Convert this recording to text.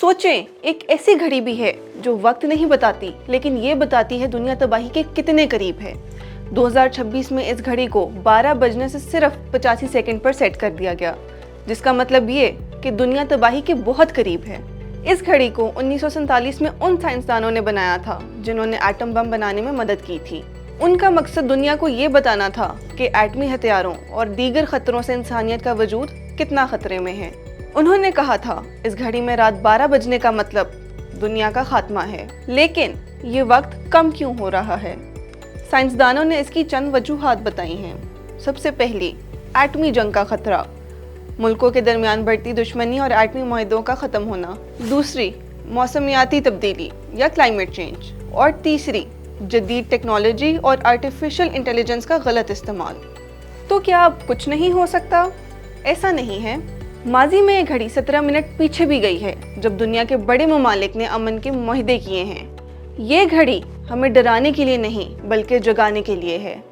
सोचें, एक ऐसी घड़ी भी है जो वक्त नहीं बताती, लेकिन ये बताती है दुनिया तबाही के कितने करीब है। 2026 में इस घड़ी को 12 बजने से सिर्फ 85 सेकंड पर सेट कर दिया गया, जिसका मतलब ये कि दुनिया तबाही के बहुत करीब है। इस घड़ी को 1947 में उन साइंसदानों ने बनाया था जिन्होंने एटम बम बनाने में मदद की थी। उनका मकसद दुनिया को ये बताना था कि एटमी हथियारों और दीगर खतरों से इंसानियत का वजूद कितना खतरे में है। उन्होंने कहा था इस घड़ी में रात 12 बजने का मतलब दुनिया का खात्मा है। लेकिन ये वक्त कम क्यों हो रहा है? साइंसदानों ने इसकी चंद वजूहात बताई हैं। सबसे पहली, एटमी जंग का खतरा, मुल्कों के दरमियान बढ़ती दुश्मनी और एटमी मुआहदों का ख़त्म होना। दूसरी, मौसमियाती तब्दीली या क्लाइमेट चेंज। और तीसरी, जदीद टेक्नोलॉजी और आर्टिफिशियल इंटेलिजेंस का गलत इस्तेमाल। तो क्या अब कुछ नहीं हो सकता? ऐसा नहीं है। माजी में ये घड़ी 17 मिनट पीछे भी गई है, जब दुनिया के बड़े ममालिक ने अमन के मुआहदे किए हैं। ये घड़ी हमें डराने के लिए नहीं, बल्कि जगाने के लिए है।